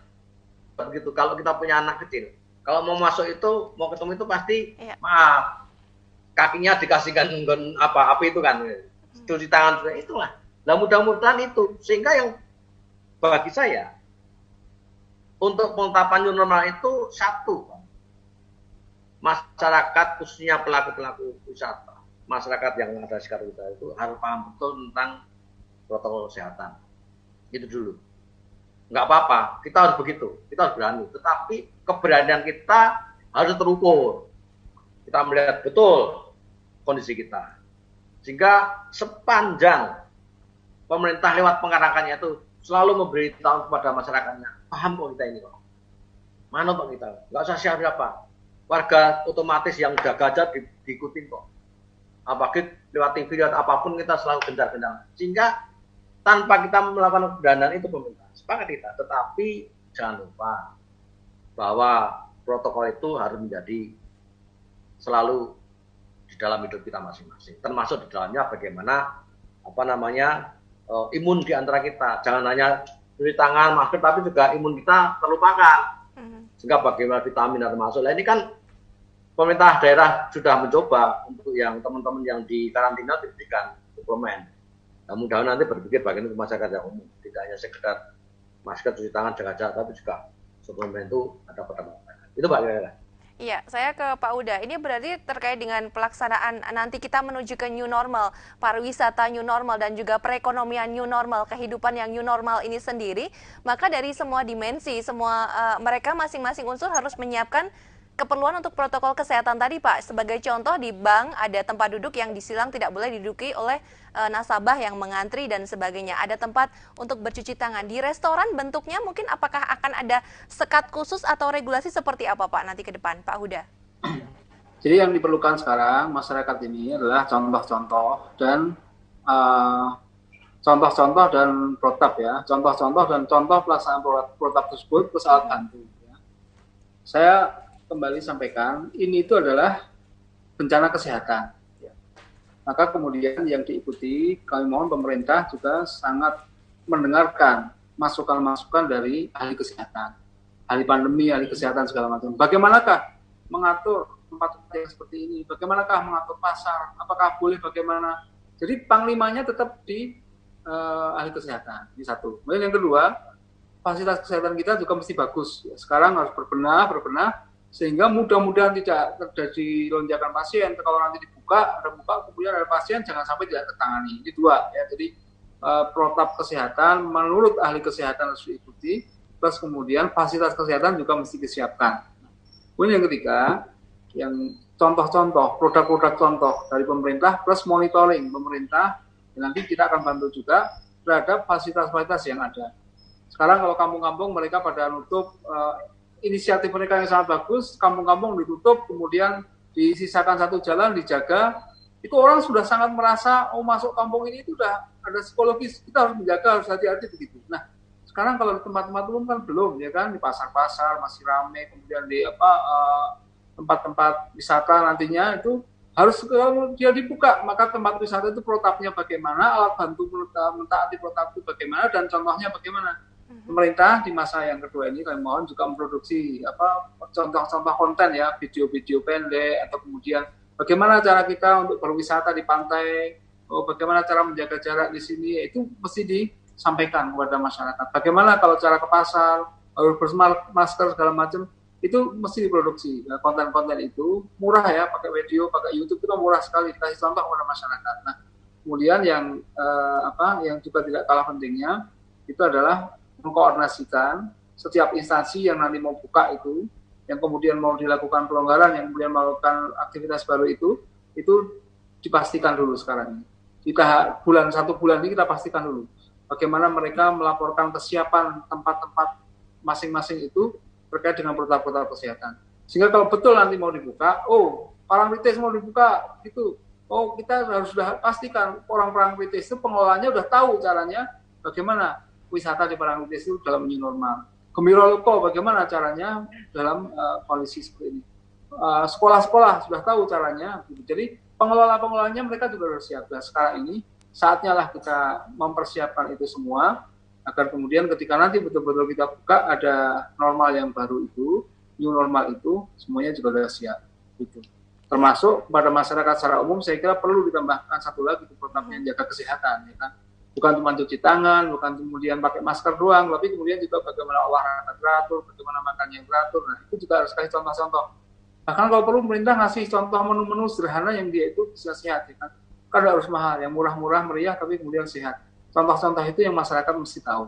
begitu. Kalau kita punya anak kecil, kalau mau masuk itu, mau ketemu itu pasti maaf, kakinya dikasihkan apa itu kan, cuci tangan, itulah. Nah mudah-mudahan itu, sehingga yang bagi saya untuk penetapan new normal itu satu, masyarakat khususnya pelaku-pelaku wisata, masyarakat yang ada di sekitar kita itu harus paham betul tentang protokol kesehatan. Itu dulu. Nggak apa-apa, kita harus begitu, kita harus berani. Tetapi keberanian kita harus terukur. Kita melihat betul kondisi kita. Sehingga sepanjang pemerintah lewat pengarahannya itu selalu memberitahu kepada masyarakatnya, paham kok kita ini kok. Mana kok kita? Nggak usah siapa. Warga otomatis yang jaga aja diikutin kok. Apalagi lewat TV, lewat apapun kita selalu gencar-gencar. Sehingga tanpa kita melakukan keberanian itu pemerintah. Sepakat kita. Tetapi jangan lupa bahwa protokol itu harus menjadi selalu dalam hidup kita masing-masing. Termasuk di dalamnya bagaimana imun di antara kita. Jangan hanya cuci tangan, masker, tapi juga imun kita terlupakan. Sehingga bagaimana vitamin termasuk. Nah ini kan pemerintah daerah sudah mencoba untuk yang teman-teman yang di karantina diberikan suplemen. Nah, mudah-mudahan nanti berpikir bagaimana masyarakat yang umum. Tidak hanya sekedar masker, cuci tangan, jaga jarak, tapi juga suplemen itu ada pada masyarakat. Itu Pak kira-kira. Iya, saya ke Pak Uda. Ini berarti terkait dengan pelaksanaan nanti kita menuju ke new normal, pariwisata new normal dan juga perekonomian new normal, kehidupan yang new normal ini sendiri. Maka dari semua dimensi, mereka masing-masing unsur harus menyiapkan keperluan untuk protokol kesehatan tadi Pak. Sebagai contoh di bank ada tempat duduk yang disilang tidak boleh diduduki oleh nasabah yang mengantri dan sebagainya. Ada tempat untuk bercuci tangan. Di restoran bentuknya mungkin apakah akan ada sekat khusus atau regulasi seperti apa Pak nanti ke depan Pak Huda? Jadi yang diperlukan sekarang masyarakat ini adalah contoh-contoh dan protap ya. Contoh-contoh dan contoh pelaksanaan protap tersebut plus alat bantu. Ya. Saya kembali sampaikan, ini itu adalah bencana kesehatan. Maka kemudian yang diikuti, kami mohon pemerintah juga sangat mendengarkan masukan-masukan dari ahli kesehatan, ahli pandemi, ahli kesehatan segala macam. Bagaimanakah mengatur tempat-tempat yang seperti ini? Bagaimanakah mengatur pasar? Apakah boleh bagaimana? Jadi panglimanya tetap di ahli kesehatan, ini satu. Kemudian yang kedua, fasilitas kesehatan kita juga mesti bagus. Sekarang harus berbenah, sehingga mudah-mudahan tidak terjadi lonjakan pasien. Kalau nanti dibuka, kemudian ada pasien, jangan sampai tidak tertangani. Ini dua ya. Jadi protap kesehatan menurut ahli kesehatan harus diikuti, plus kemudian fasilitas kesehatan juga mesti disiapkan. Kemudian yang ketiga, yang contoh-contoh, produk-produk contoh dari pemerintah plus monitoring pemerintah, dan nanti kita akan bantu juga terhadap fasilitas-fasilitas yang ada. Sekarang kalau kampung-kampung mereka pada nutup, inisiatif mereka yang sangat bagus, kampung-kampung ditutup, kemudian disisakan satu jalan, dijaga, itu orang sudah sangat merasa, masuk kampung ini itu sudah ada psikologis, kita harus menjaga, harus hati-hati begitu. Nah, sekarang kalau di tempat-tempat umum kan belum, ya kan, di pasar-pasar masih ramai, kemudian di tempat-tempat wisata nantinya itu harus kalau dia dibuka, maka tempat wisata itu protapnya bagaimana, alat bantu mentaati protap itu bagaimana, dan contohnya bagaimana. Pemerintah di masa yang kedua ini kami mohon juga memproduksi contoh-contoh konten ya, video-video pendek, atau kemudian bagaimana cara kita untuk berwisata di pantai, bagaimana cara menjaga jarak di sini, itu mesti disampaikan kepada masyarakat. Bagaimana kalau cara ke pasar, harus bermasker segala macam, itu mesti diproduksi. Nah, konten-konten itu murah ya, pakai video, pakai YouTube itu murah sekali, dikasih contoh kepada masyarakat. Nah, kemudian yang juga tidak kalah pentingnya itu adalah mengkoordinasikan setiap instansi yang nanti mau buka itu, yang kemudian mau dilakukan pelonggaran, yang kemudian melakukan aktivitas baru itu dipastikan dulu sekarang ini. Kita satu bulan ini kita pastikan dulu bagaimana mereka melaporkan kesiapan tempat-tempat masing-masing itu terkait dengan protokol kesehatan. Sehingga kalau betul nanti mau dibuka, Parangtritis mau dibuka gitu, kita harus sudah pastikan orang Parangtritis itu pengelolanya udah tahu caranya bagaimana wisata di Parangtritis itu dalam new normal. Gembira Loko bagaimana caranya dalam kondisi seperti ini. Sekolah-sekolah sudah tahu caranya. Gitu. Jadi pengelola-pengelolanya mereka juga harus siap. Nah, sekarang ini saatnya lah kita mempersiapkan itu semua agar kemudian ketika nanti betul-betul kita buka ada normal yang baru itu, new normal itu semuanya juga sudah siap. Gitu. Termasuk pada masyarakat secara umum saya kira perlu ditambahkan satu lagi protapnya jaga kesehatan, ya kan. Bukan cuma cuci tangan, bukan kemudian pakai masker doang, tapi kemudian juga bagaimana olahraga teratur, bagaimana makan yang teratur. Nah, itu juga harus kasih contoh-contoh. Bahkan kalau perlu pemerintah ngasih contoh menu-menu sederhana yang dia itu bisa sehat, ya kan. Karena harus mahal, yang murah-murah, meriah, tapi kemudian sehat. Contoh-contoh itu yang masyarakat mesti tahu.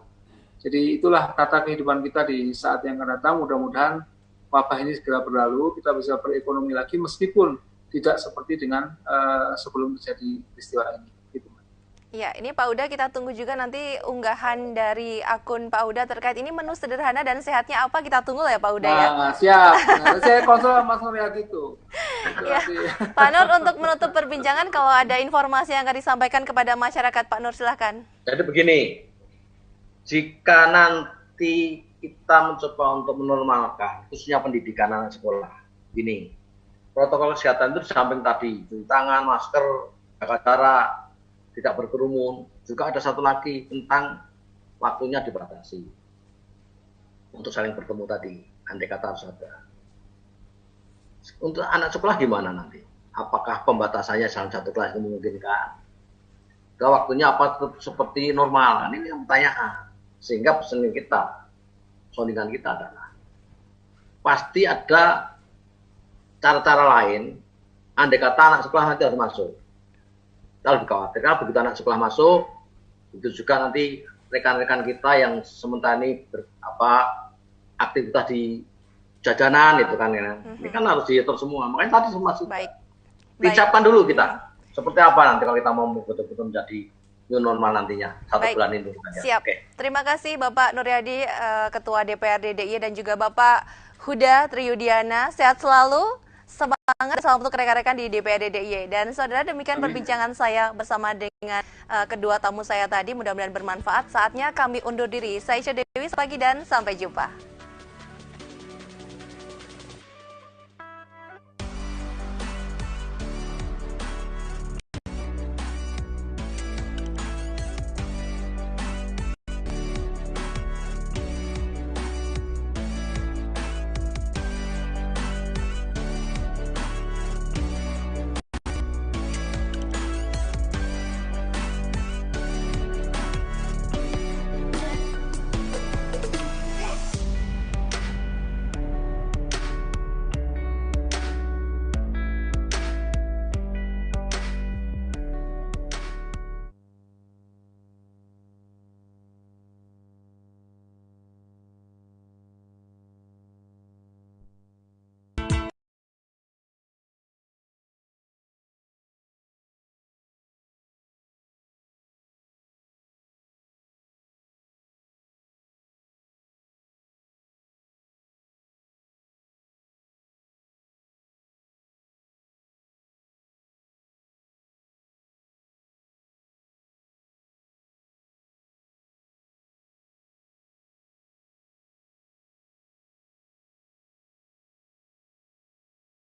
Jadi itulah tata kehidupan kita di saat yang akan datang. Mudah-mudahan wabah ini segera berlalu, kita bisa berekonomi lagi meskipun tidak seperti dengan sebelum terjadi peristiwa ini. Ya, ini Pak Uda kita tunggu juga nanti unggahan dari akun Pak Uda terkait ini menu sederhana dan sehatnya apa, kita tunggu lah ya Pak Uda ya. Siap, saya konsul sama Mas Nuriat itu. Ya, Pak Nur untuk menutup perbincangan kalau ada informasi yang akan disampaikan kepada masyarakat Pak Nur silahkan. Jadi begini, jika nanti kita mencoba untuk menormalkan khususnya pendidikan anak sekolah, ini protokol kesehatan itu di samping tadi, cuci tangan, masker, jaga jarak, tidak berkerumun. Juga ada satu lagi tentang waktunya dibatasi untuk saling bertemu tadi. Andai kata harus ada. Untuk anak sekolah gimana nanti? Apakah pembatasannya dalam satu kelas itu memungkinkan? Waktunya apa tetap seperti normal? Ini yang pertanyaan. Sehingga soundingan kita adalah pasti ada cara-cara lain. Andai kata anak sekolah nanti harus masuk. Kita lebih khawatir karena begitu anak sekolah masuk, itu juga nanti rekan-rekan kita yang sementara ini aktivitas di jajanan itu kan ya. Ini kan harus diatur semua. Makanya tadi masih dicapkan dulu kita. Seperti apa nanti kalau kita mau betul-betul menjadi new normal nantinya 1 bulan ini. Siap. Oke. Terima kasih Bapak Nuryadi, Ketua DPRD DIY, dan juga Bapak Huda Triyudiana. Sehat selalu, semangat, salam untuk rekan-rekan di DPRD DIY. Dan saudara, demikian perbincangan saya bersama dengan kedua tamu saya tadi. Mudah-mudahan bermanfaat. Saatnya kami undur diri. Saya Ica Dewi, pagi dan sampai jumpa.